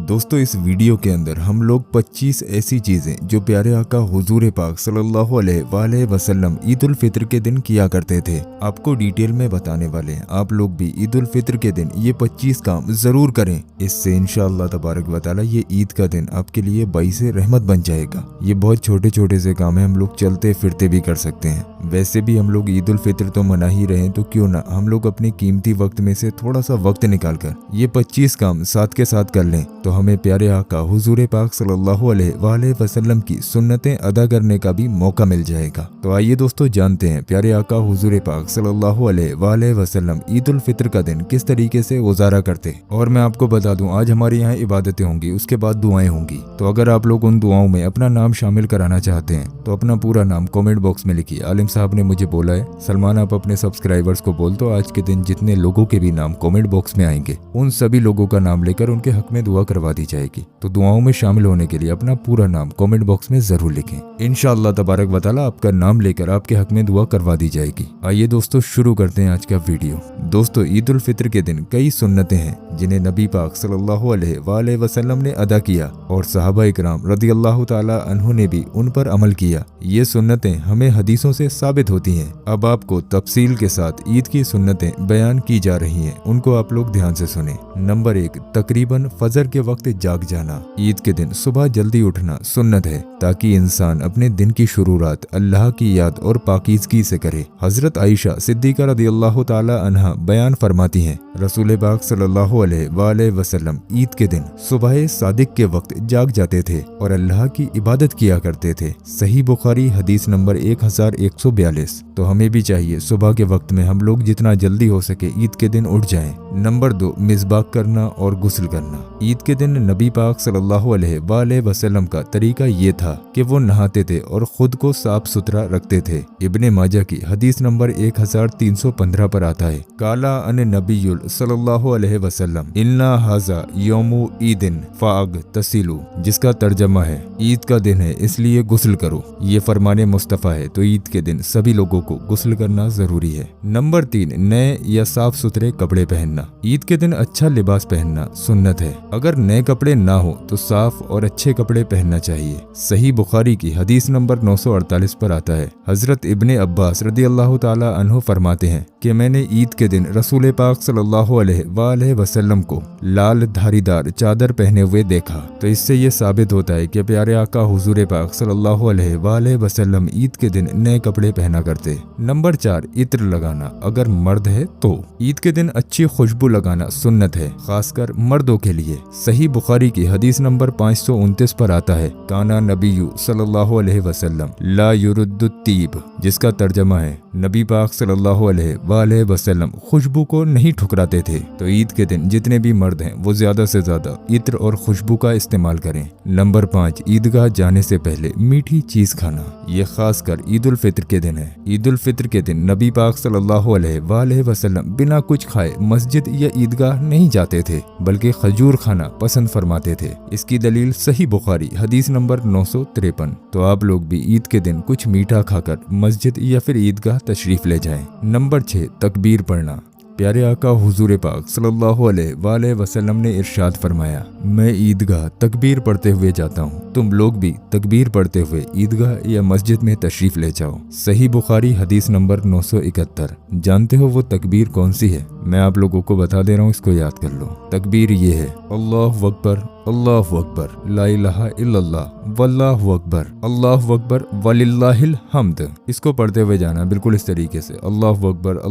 दोस्तों इस वीडियो के अंदर हम लोग 25 ऐसी चीजें जो प्यारे आका हुजूर पाक सल्लल्लाहु अलैहि वसल्लम ईद उल फित्र के दिन किया करते थे आपको डिटेल में बताने वाले हैं। आप लोग भी ईद उल फित्र के दिन ये 25 काम जरूर करें। इससे इंशाअल्लाह तबारक व तआला ये ईद का दिन आपके लिए बाइस रहमत बन जाएगा। ये बहुत छोटे छोटे से काम है, हम लोग चलते फिरते भी कर सकते हैं। वैसे भी हम लोग ईद उल फित्र तो मना ही रहे हैं, तो क्यों ना हम लोग अपने कीमती वक्त में से थोड़ा सा वक्त निकाल कर ये 25 काम साथ के साथ कर लें तो हमें प्यारे आका हुजूर पाक सल्लल्लाहु अलैहि वसल्लम की सुन्नतें अदा करने का भी मौका मिल जाएगा। तो आइए दोस्तों जानते हैं प्यारे आका हुजूर पाक सल्लल्लाहु अलैहि वसल्लम ईद उल फित्र का दिन किस तरीके से गुजारा करते। और मैं आपको बता दूं आज हमारे यहाँ इबादतें होंगी, उसके बाद दुआएं होंगी। तो अगर आप लोग उन दुआओं में अपना नाम शामिल कराना चाहते हैं तो अपना पूरा नाम कमेंट बॉक्स में लिखिए। आलिम साहब ने मुझे बोला है सलमान आप अपने सब्सक्राइबर्स को बोल दो आज के दिन जितने लोगों के भी नाम कमेंट बॉक्स में आएंगे उन सभी लोगों का नाम लेकर उनके हक में दुआ करवा दी जाएगी। तो दुआओं में शामिल होने के लिए अपना पूरा नाम कमेंट बॉक्स में जरूर लिखें। इंशाअल्लाह तबारक व तआला आपका नाम लेकर आपके हक में दुआ करवा दी जाएगी। आइए दोस्तों शुरू करते हैं आज का वीडियो। दोस्तों ईद उल फित्र के दिन कई सुन्नतें हैं जिन्हें नबी पाक सल्लल्लाहु अलैहि वसल्लम ने अदा किया और सहाबा इकराम रदियल्लाहु ताला अन्हु ने भी उन पर अमल किया। ये सुन्नतें हमें हदीसों से साबित होती हैं। अब आपको तफसील के साथ ईद की सुन्नतें बयान की जा रही हैं, उनको आप लोग ध्यान से सुने। नंबर 1, तकरीबन फजर के वक्त जाग जाना। ईद के दिन सुबह जल्दी उठना सुन्नत है ताकि इंसान अपने दिन की शुरुआत अल्लाह की याद और पाकीज़गी से करे। हजरत आयशा सिद्दीका रदियल्लाहु ताला अन्हा बयान फरमाती हैं रसूल पाक सल्लल्लाहु अलैहि वसल्लम ईद के दिन सुबह सादिक के वक्त जाग जाते थे और अल्लाह की इबादत किया करते थे। सही बुखारी हदीस नंबर 1142। तो हमें भी चाहिए सुबह के वक्त में हम लोग जितना जल्दी हो सके ईद के दिन उठ जाएं। नंबर 2, मिसबाक करना और गुस्ल करना। ईद के दिन नबी पाक सल्लल्लाहु अलैहि वसल्लम का तरीका ये था कि वो नहाते थे और खुद को साफ सुथरा रखते थे। इब्ने माजा की हदीस नंबर 1315 पर आता है काला अन नबीयुल सल्लल्लाहु अलैहि वसल्लम इन्ना हाजा यौमु ईदिन फाग तसीलू, जिसका तर्जमा है ईद का दिन है इसलिए गुस्ल करो। ये फरमाने मुस्तफ़ा है तो ईद के दिन सभी लोगों को गुस्ल करना जरूरी है। नंबर 3, नए या साफ सुथरे कपड़े पहनना। ईद के दिन अच्छा लिबास पहनना सुन्नत है। अगर नए कपड़े ना हो तो साफ और अच्छे कपड़े पहनना चाहिए। सही बुखारी की हदीस नंबर 948 पर आता है हजरत इब्ने अब्बास रदियल्लाहु ताला अन्हु फरमाते हैं कि मैंने ईद के दिन रसूल पाक सल्लल्लाहु अलैहि वसल्लम को लाल धारीदार चादर पहने हुए देखा। तो इससे ये साबित होता है कि प्यारे आका हुजूर पाक सल्लल्लाहु अलैहि वसल्लम ईद के दिन नए कपड़े पहना करते। नंबर 4, इत्र लगाना अगर मर्द है तो। ईद के दिन अच्छी खुशबू लगाना सुन्नत है, खासकर मर्दों के लिए। सही बुखारी की हदीस नंबर 529 पर आता है काना नबीयू सल्लल्लाहु अलैहि वसल्लम ला युरुद्दु तीब, जिसका तर्जमा है नबी पाक सल्लल्लाहु अलैहि वसल्लम खुशबू को नहीं ठुकराते थे। तो ईद के दिन जितने भी मर्द हैं वो ज्यादा से ज्यादा इत्र और खुशबू का इस्तेमाल करें। नंबर 5, ईदगाह जाने से पहले मीठी चीज खाना। ये खासकर ईद उल फित्र के दिन है। ईद उल फित्र के दिन नबी पाक सल्लल्लाहु अलैहि वसल्लम बिना कुछ खाए मस्जिद या ईदगाह नहीं जाते थे बल्कि खजूर खाना पसंद फरमाते थे। इसकी दलील सही बुखारी हदीस नंबर 953। तो आप लोग भी ईद के दिन कुछ मीठा खाकर मस्जिद या फिर ईदगाह तशरीफ ले जाएं। नंबर 6, तकबीर पढ़ना। प्यारे आका हुजूर पाक सल्लल्लाहु अलैहि वसल्लम ने इरशाद फरमाया मैं ईदगाह तकबीर पढ़ते हुए जाता हूँ, तुम लोग भी तकबीर पढ़ते हुए ईदगाह या मस्जिद में तशरीफ ले जाओ। सही बुखारी हदीस नंबर 971। जानते हो वो तकबीर कौन सी है? मैं आप लोगों को बता दे रहा हूँ, इसको याद कर लो। तकबीर ये है अल्लाहु अकबर अल्लाहु अकबर ला इलाहा इल्लल्लाह वल्लाहु अकबर वलिल्लाहिल हम्द। इसको पढ़ते हुए जाना बिल्कुल इस तरीके से अल्लाहु अकबर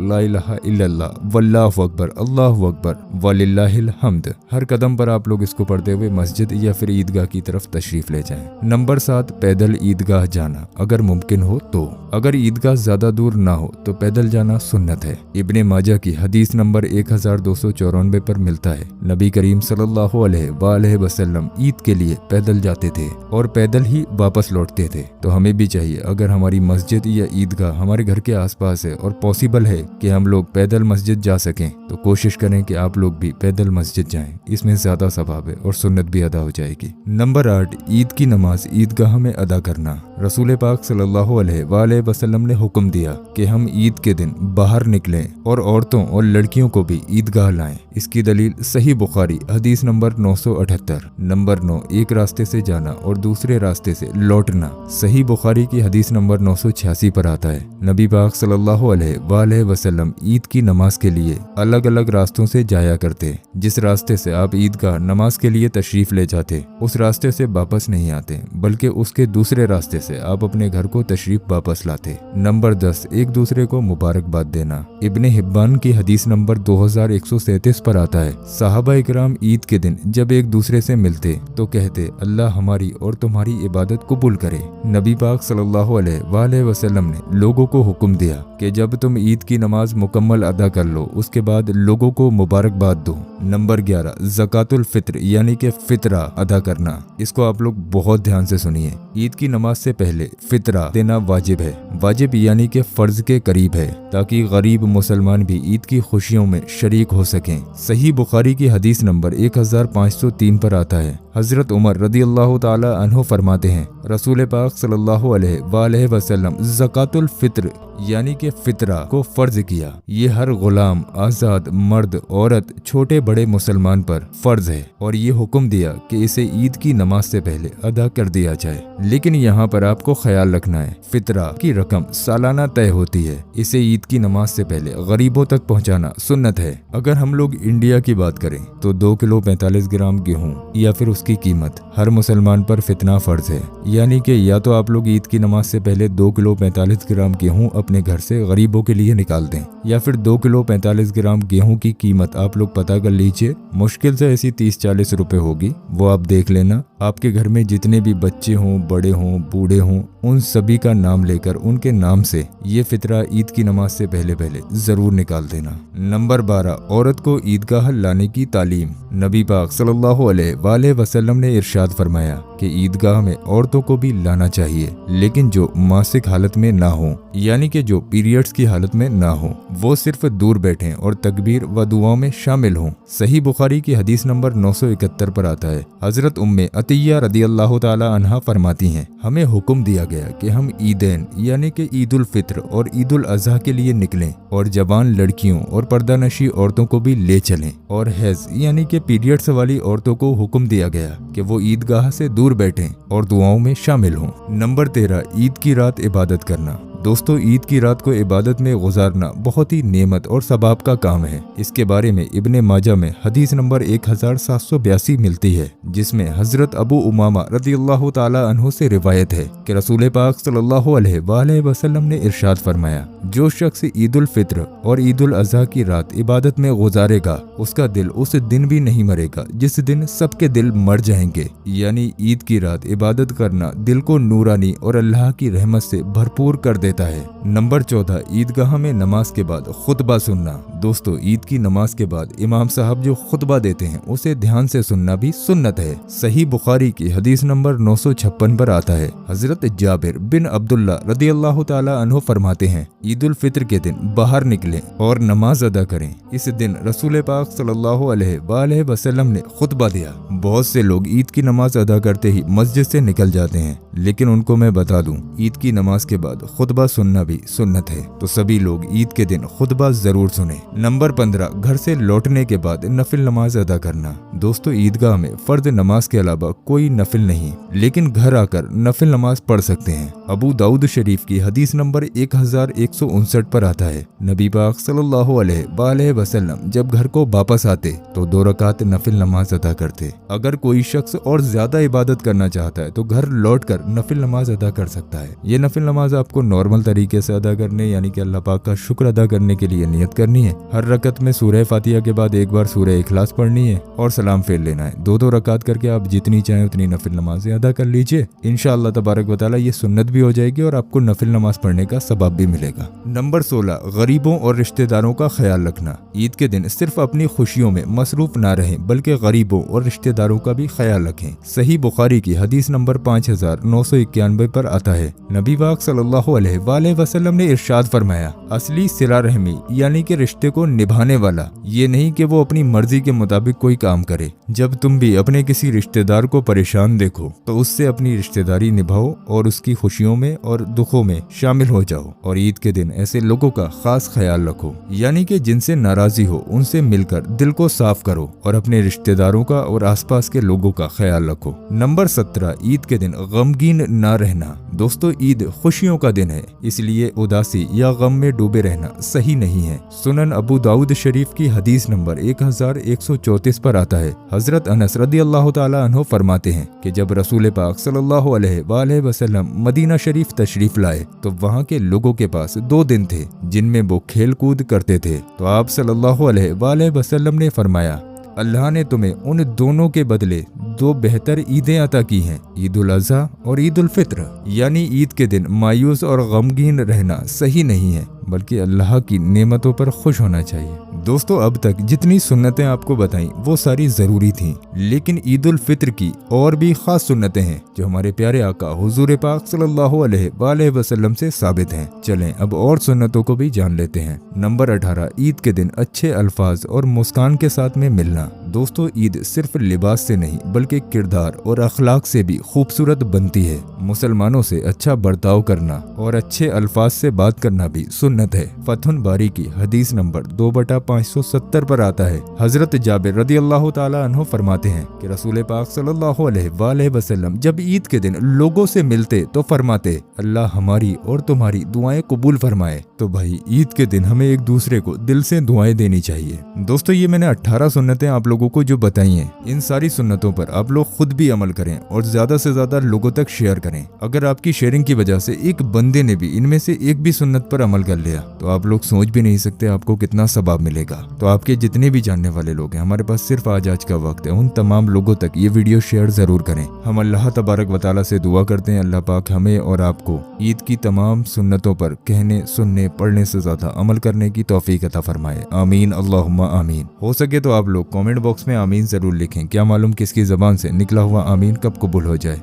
ला इलाहा इल्लल्लाह वल्लाहु अकबर वलिल्लाहिल हम्द। हर कदम पर आप लोग इसको पढ़ते हुए मस्जिद या फिर ईदगाह की तरफ तशरीफ ले जाएं। नंबर 7, पैदल ईदगाह जाना अगर मुमकिन हो तो। अगर ईदगाह ज्यादा दूर ना हो तो पैदल जाना सुन्नत है। इब्ने माजा की हदीस नंबर 1294 पर मिलता है नबी करीम सल्लल्लाहु अलैहि वसल्लम ईद के लिए पैदल जाते थे और पैदल ही वापस लौटते थे। तो हमें भी चाहिए अगर हमारी मस्जिद या ईदगाह हमारे घर के आसपास है और पॉसिबल है कि हम लोग पैदल मस्जिद जा सकें तो कोशिश करें कि आप लोग भी पैदल मस्जिद जाएं। इसमें ज्यादा सवाब है और सुन्नत भी अदा हो जाएगी। नंबर नंबर 8, ईद की नमाज ईदगाह में अदा करना। रसूल पाक सल्लल्लाहु अलैहि वसल्लम ने हुक्म दिया कि हम ईद के दिन बाहर निकलें और औरतों और लड़कियों को भी ईदगाह लाएं। इसकी दलील सही बुखारी हदीस नंबर 978। नंबर 9, एक रास्ते से जाना और दूसरे रास्ते से लौटना। सही बुखारी की हदीस नंबर 986 पर आता है, नबी पाक सल्लल्लाहु अलैहि वसल्लम ईद की नमाज के लिए अलग अलग रास्तों से जाया करते। जिस रास्ते से आप ईदगाह नमाज के लिए तशरीफ ले जाते, उस रास्ते से वापस नहीं आते, बल्कि उसके दूसरे रास्ते से आप अपने घर को तशरीफ वापस लाते। नंबर 10, एक दूसरे को मुबारकबाद देना। इब्ने हिब्बान की हदीस नंबर 2137 पर आता है, सहाबा इकराम ईद के दिन जब एक दूसरे से मिलते तो कहते, अल्लाह हमारी और तुम्हारी इबादत कबूल करे। नबी पाक सल्लल्लाहु अलैहि वसल्लम ने लोगों को हुक्म दिया कि जब तुम ईद की नमाज मुकम्मल अदा कर लो, उसके बाद लोगों को मुबारकबाद दो। नंबर 11, ज़कातुल फित्र यानी कि फितरा अदा करना। इसको आप लोग बहुत ध्यान से सुनिए। ईद की नमाज से पहले फितरा देना वाजिब है। वाजिब यानी कि फर्ज के करीब है, ताकि गरीब मुसलमान भी ईद की खुशियों में शरीक हो सकें। सही बुखारी की हदीस नंबर 1503 पर आता है, हजरत उमर रदियल्लाहु ताला अन्हु फरमाते हैं, रसूल पाक सल्लल्लाहु अलैहि वसल्लम ज़कातुल फित्र यानी कि फितरा को फर्ज किया। ये हर गुलाम, आज़ाद, मर्द, औरत, छोटे बड़े मुसलमान पर फर्ज है और ये हुक्म दिया कि इसे ईद की नमाज से पहले अदा कर दिया जाए। लेकिन यहाँ पर आपको ख्याल रखना है, फितरा की रकम सालाना तय होती है। इसे ईद की नमाज से पहले गरीबों तक पहुँचाना सुन्नत है। अगर हम लोग इंडिया की बात करें तो 2 किलो 45 ग्राम गेहूँ या फिर उसकी कीमत हर मुसलमान पर फितना फर्ज है। यानी कि या तो आप लोग ईद की नमाज से पहले 2 किलो 45 ग्राम गेहूँ अपने घर से गरीबों के लिए निकाल दें, या फिर 2 किलो 45 ग्राम गेहूं की कीमत आप लोग पता कर लीजिए। मुश्किल से ऐसी 30-40 रुपए होगी, वो आप देख लेना। आपके घर में जितने भी बच्चे हों, बड़े हों, बूढ़े हों, उन सभी का नाम लेकर उनके नाम से ये फितरा ईद की नमाज से पहले जरूर निकाल देना। नंबर 12, औरत को ईदगाह लाने की तालीम। नबी पाक सल्लल्लाहु अलैहि वसल्लम ने इरशाद फरमाया कि ईदगाह में औरतों को भी लाना चाहिए, लेकिन जो मासिक हालत में ना हो, यानी कि जो पीरियड्स की हालत में ना हो, वो सिर्फ दूर बैठें और तकबीर व दुआओं में शामिल हों। सही बुखारी की हदीस नंबर 971 पर आता है, हजरत उम्मे अतिया रदियल्लाहु ताला अन्हा फरमाती हैं, हमें हुक्म दिया गया कि हम ईदैन यानी कि ईद उल फित्र और ईद उल अज़हा के लिए निकलें और जवान लड़कियों और पर्दानशी औरतों को भी ले चलें, और हैज यानी कि पीरियड्स वाली औरतों को हुक्म दिया गया कि वो ईदगाह से दूर बैठें और दुआओं में शामिल हों। नंबर 13, ईद की रात इबादत करना। दोस्तों, ईद की रात को इबादत में गुजारना बहुत ही नेमत और सबाब का काम है। इसके बारे में इब्ने माजा में हदीस नंबर 1782 मिलती है, जिसमें हजरत अबू उमामा रदियल्लाहु ताला अन्हु से रिवायत है कि रसूल पाक सल्लल्लाहु अलैहि वसल्लम ने इरशाद फरमाया, जो शख्स ईद उल फित्र और ईद उल अज़हा की रात इबादत में गुजारेगा, उसका दिल उस दिन भी नहीं मरेगा जिस दिन सबके दिल मर जाएंगे। यानी ईद की रात इबादत करना दिल को नूरानी और अल्लाह की रहमत से भरपूर कर देता है। नंबर 14, ईदगाह में नमाज के बाद खुतबा सुनना। दोस्तों, ईद की नमाज के बाद इमाम साहब जो खुतबा देते हैं उसे ध्यान से सुनना भी सुन्नत है। सही बुखारी की हदीस नंबर 956 पर आता है, हजरत जाबिर बिन अब्दुल्ला रदियल्लाहु ताला अन्हु फरमाते हैं, ईद उल फित्र के दिन बाहर निकलें और नमाज अदा करें। इस दिन रसूल पाक सल्लल्लाहु अलैहि वसल्लम ने खुतबा दिया। बहुत से लोग ईद की नमाज अदा करते ही मस्जिद से निकल जाते हैं, लेकिन उनको मैं बता दूं, ईद की नमाज के बाद खुतबा सुनना भी सुन्नत है, तो सभी लोग ईद के दिन खुतबा जरूर सुने। नंबर 15, घर से लौटने के बाद नफिल नमाज अदा करना। दोस्तों, ईदगाह में फर्द नमाज के अलावा कोई नफिल नहीं, लेकिन घर आकर नफिल नमाज पढ़ सकते हैं। अबू दाऊद शरीफ की हदीस नंबर 1159 पर आता है, नबी पाक सल्लल्लाहु अलैहि वसल्लम जब घर को वापस आते तो 2 रकात नफिल नमाज अदा करते। अगर कोई शख्स और ज्यादा इबादत करना चाहता है तो घर लौटकर नफिल नमाज अदा कर सकता है। ये नफिल नमाज आपको नॉर्मल तरीके से अदा करने, यानी कि अल्लाह पाक का शुक्र अदा करने के लिए नियत करनी है। हर रकत में सूरह फातिहा के बाद एक बार सूरह इखलास पढ़नी है और सलाम फेर लेना है। 2-2 रकात करके आप जितनी चाहें उतनी नफिल नमाजें अदा कर लीजिए। इंशाअल्लाह तबारक व तआला ये सुन्नत भी हो जाएगी और आपको नफिल नमाज पढ़ने का सबाब भी मिलेगा। नंबर 16, गरीबों और रिश्तेदारों का ख्याल रखना। ईद के दिन सिर्फ अपनी खुशियों में मसरूफ ना रहें, बल्कि गरीबों और रिश्तेदारों का भी ख्याल रखें। सही बुखारी की हदीस नंबर 5900 991 पर आता है। नबी पाक सल्लल्लाहु अलैहि वसल्लम ने इरशाद फरमाया, असली सिला रहमी यानी कि रिश्ते को निभाने वाला ये नहीं कि वो अपनी मर्जी के मुताबिक कोई काम करे। जब तुम भी अपने किसी रिश्तेदार को परेशान देखो तो उससे अपनी रिश्तेदारी निभाओ और उसकी खुशियों में और दुखों में शामिल हो जाओ। और ईद के दिन ऐसे लोगों का खास ख्याल रखो, यानी कि जिनसे नाराजी हो उनसे मिलकर दिल को साफ करो और अपने रिश्तेदारों का और आसपास के लोगों का ख्याल रखो। नंबर 17, ईद के दिन गमगीन ना रहना। दोस्तों, ईद खुशियों का दिन है, इसलिए उदासी या गम में डूबे रहना सही नहीं है। सुनन अबू दाऊद शरीफ की हदीस नंबर 1134 पर आता है, हजरत अनस रदियल्लाहु ताला अन्हु फरमाते हैं कि जब रसूल पाक सल्लल्लाहु अलैहि वसल्लम मदीना शरीफ तशरीफ लाए तो वहाँ के लोगों के पास 2 दिन थे जिनमें वो खेल कूद करते थे। तो आप सल्लल्लाहु अलैहि वसल्लम ने फरमाया, अल्लाह ने तुम्हें उन दोनों के बदले 2 बेहतर ईदें अता की हैं, ईद उल अज़हा और ईद उल फित्र। यानी ईद के दिन मायूस और गमगीन रहना सही नहीं है, बल्कि अल्लाह की नेमतों पर खुश होना चाहिए। दोस्तों, अब तक जितनी सुन्नतें आपको बताई वो सारी जरूरी थीं, लेकिन ईद उल फित्र की और भी खास सुन्नतें हैं जो हमारे प्यारे आका हुजूर पाक सल्लल्लाहु अलैहि वसल्लम से साबित हैं। चलें अब और सुन्नतों को भी जान लेते हैं। नंबर 18, ईद के दिन अच्छे अल्फाज और मुस्कान के साथ में मिलना। दोस्तों, ईद सिर्फ लिबास से नहीं बल्कि किरदार और अखलाक से भी खूबसूरत बनती है। मुसलमानों से अच्छा बर्ताव करना और अच्छे अल्फाज से बात करना भी सुन्नत है। फतहुल बारी की हदीस नंबर 2/570 पर आता है, हजरत जाबिर रदियल्लाहु ताला अन्हु फरमाते हैं कि रसूल पाक सल्लल्लाहु अलैहि वसल्लम जब ईद के दिन लोगों से मिलते तो फरमाते, अल्लाह हमारी और तुम्हारी दुआएं कबूल फरमाए। तो भाई, ईद के दिन हमें एक दूसरे को दिल से दुआएं देनी चाहिए। दोस्तों, ये मैंने 18 सुन्नतें आप लोगों को जो बताई हैं, इन सारी सुन्नतों पर आप लोग खुद भी अमल करें और ज्यादा से ज्यादा लोगों तक शेयर करें। अगर आपकी शेयरिंग की वजह से एक बंदे ने भी इनमें से एक भी सुन्नत पर अमल कर लिया तो आप लोग सोच भी नहीं सकते आपको कितना सवाब मिलेगा। तो आपके जितने भी जानने वाले लोग हैं, हमारे पास सिर्फ आज का वक्त है, उन तमाम लोगों तक ये वीडियो शेयर जरूर करें। हम अल्लाह तबारक व तआला से दुआ करते हैं अल्लाह पाक हमें और आपको ईद की तमाम सुन्नतों पर कहने, सुनने, पढ़ने से ज्यादा अमल करने की तौफीक अता फरमाए। आमीन अल्लाहुम्मा आमीन। हो सके तो आप लोग कमेंट बॉक्स में आमीन जरूर लिखें, क्या मालूम किसकी जबान से निकला हुआ आमीन कब कबूल हो जाए।